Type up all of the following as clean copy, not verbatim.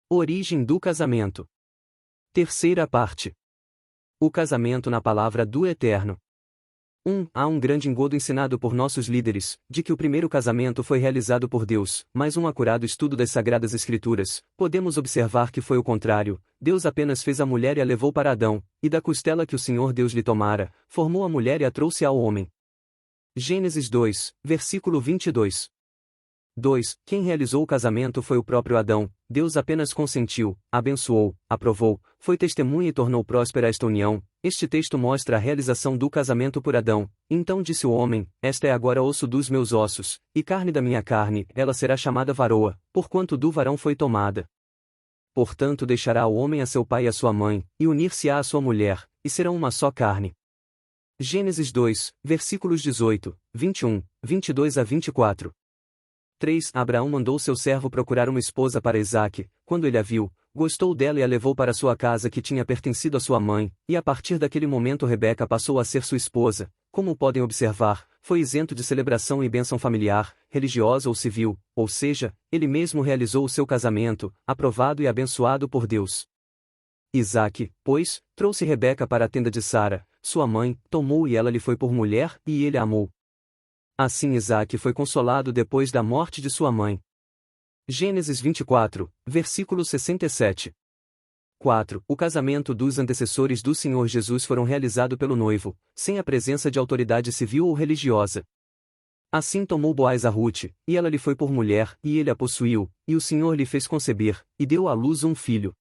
Origem do casamento. Terceira parte. O casamento na palavra do Eterno. Há um grande engodo ensinado por nossos líderes, de que o primeiro casamento foi realizado por Deus, mas um acurado estudo das Sagradas Escrituras, podemos observar que foi o contrário. Deus apenas fez a mulher e a levou para Adão, e da costela que o Senhor Deus lhe tomara, formou a mulher e a trouxe ao homem. Gênesis 2, versículo 22. 2. Quem realizou o casamento foi o próprio Adão. Deus apenas consentiu, abençoou, aprovou, foi testemunha e tornou próspera esta união. Este texto mostra a realização do casamento por Adão. Então disse o homem: Esta é agora osso dos meus ossos, e carne da minha carne, ela será chamada varoa, porquanto do varão foi tomada. Portanto deixará o homem a seu pai e a sua mãe, e unir-se-á à sua mulher, e serão uma só carne. Gênesis 2, versículos 18, 21, 22 a 24. 3. Abraão mandou seu servo procurar uma esposa para Isaque. Quando ele a viu, gostou dela e a levou para sua casa que tinha pertencido à sua mãe, e a partir daquele momento Rebeca passou a ser sua esposa. Como podem observar, foi isento de celebração e bênção familiar, religiosa ou civil, ou seja, ele mesmo realizou o seu casamento, aprovado e abençoado por Deus. Isaque, pois, trouxe Rebeca para a tenda de Sara, sua mãe, tomou e ela lhe foi por mulher, e ele a amou. Assim Isaque foi consolado depois da morte de sua mãe. Gênesis 24, versículo 67. 4. O casamento dos antecessores do Senhor Jesus foram realizado pelo noivo, sem a presença de autoridade civil ou religiosa. Assim tomou Boaz a Rute, e ela lhe foi por mulher, e ele a possuiu, e o Senhor lhe fez conceber, e deu à luz um filho.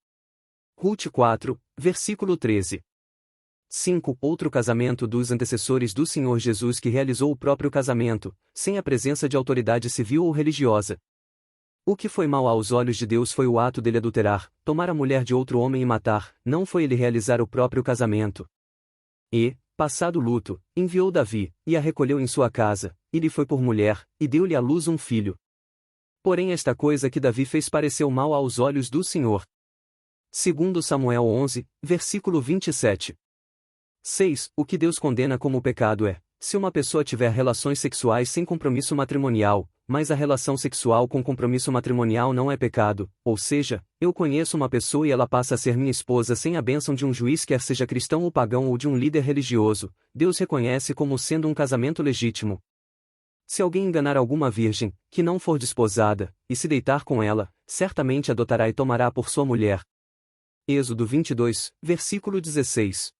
Rute 4, versículo 13. 5. Outro casamento dos antecessores do Senhor Jesus que realizou o próprio casamento, sem a presença de autoridade civil ou religiosa. O que foi mal aos olhos de Deus foi o ato dele adulterar, tomar a mulher de outro homem e matar, não foi ele realizar o próprio casamento. E, passado o luto, enviou Davi, e a recolheu em sua casa, e lhe foi por mulher, e deu-lhe à luz um filho. Porém esta coisa que Davi fez pareceu mal aos olhos do Senhor. 2 Samuel 11, versículo 27. 6. O que Deus condena como pecado é, se uma pessoa tiver relações sexuais sem compromisso matrimonial, mas a relação sexual com compromisso matrimonial não é pecado, ou seja, eu conheço uma pessoa e ela passa a ser minha esposa sem a bênção de um juiz quer seja cristão ou pagão ou de um líder religioso, Deus reconhece como sendo um casamento legítimo. Se alguém enganar alguma virgem, que não for desposada, e se deitar com ela, certamente adotará e tomará por sua mulher. Êxodo 22, versículo 16.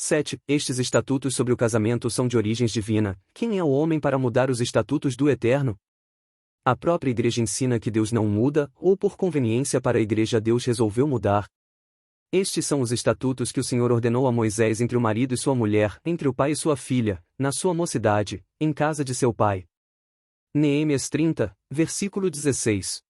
7. Estes estatutos sobre o casamento são de origens divina. Quem é o homem para mudar os estatutos do Eterno? A própria Igreja ensina que Deus não muda, ou por conveniência para a Igreja Deus resolveu mudar. Estes são os estatutos que o Senhor ordenou a Moisés entre o marido e sua mulher, entre o pai e sua filha, na sua mocidade, em casa de seu pai. Neemias 30, versículo 16.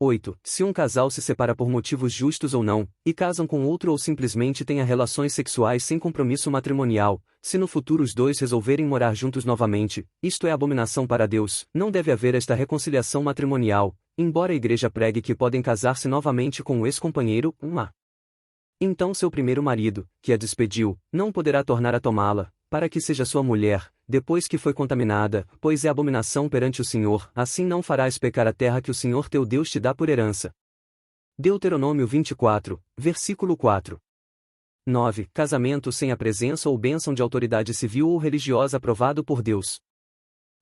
8. Se um casal se separa por motivos justos ou não, e casam com outro ou simplesmente tenha relações sexuais sem compromisso matrimonial, se no futuro os dois resolverem morar juntos novamente, isto é abominação para Deus, não deve haver esta reconciliação matrimonial, embora a igreja pregue que podem casar-se novamente com o ex-companheiro, Então seu primeiro marido, que a despediu, não poderá tornar a tomá-la, para que seja sua mulher, depois que foi contaminada, pois é abominação perante o Senhor, assim não farás pecar a terra que o Senhor teu Deus te dá por herança. Deuteronômio 24, versículo 4. 9. Casamento sem a presença ou bênção de autoridade civil ou religiosa aprovado por Deus.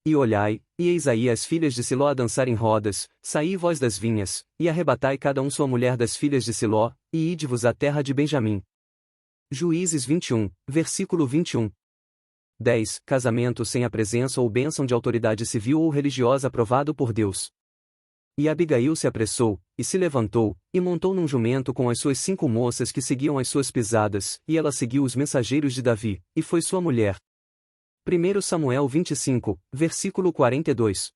E olhai, e eis aí as filhas de Siló a dançar em rodas, saí vós das vinhas, e arrebatai cada um sua mulher das filhas de Siló, e ide-vos à terra de Benjamim. Juízes 21, versículo 21. 10. Casamento sem a presença ou bênção de autoridade civil ou religiosa aprovado por Deus. E Abigail se apressou, e se levantou, e montou num jumento com as suas 5 moças que seguiam as suas pisadas, e ela seguiu os mensageiros de Davi, e foi sua mulher. 1 Samuel 25, versículo 42.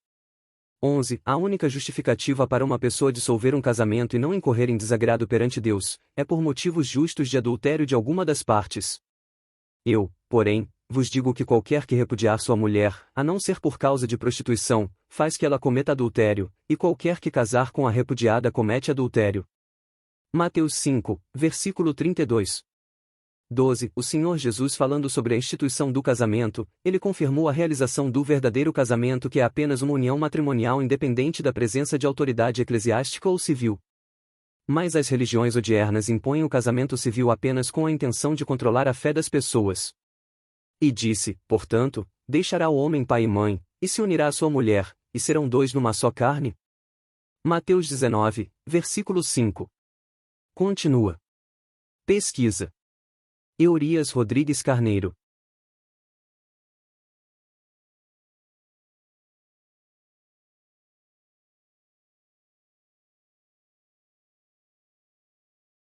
11. A única justificativa para uma pessoa dissolver um casamento e não incorrer em desagrado perante Deus, é por motivos justos de adultério de alguma das partes. Eu, porém, vos digo que qualquer que repudiar sua mulher, a não ser por causa de prostituição, faz que ela cometa adultério, e qualquer que casar com a repudiada comete adultério. Mateus 5, versículo 32. 12. O Senhor Jesus falando sobre a instituição do casamento, ele confirmou a realização do verdadeiro casamento que é apenas uma união matrimonial independente da presença de autoridade eclesiástica ou civil. Mas as religiões odiernas impõem o casamento civil apenas com a intenção de controlar a fé das pessoas. E disse, portanto, deixará o homem pai e mãe, e se unirá à sua mulher, e serão dois numa só carne? Mateus 19, versículo 5. Continua. Pesquisa. Eurias Rodrigues Carneiro.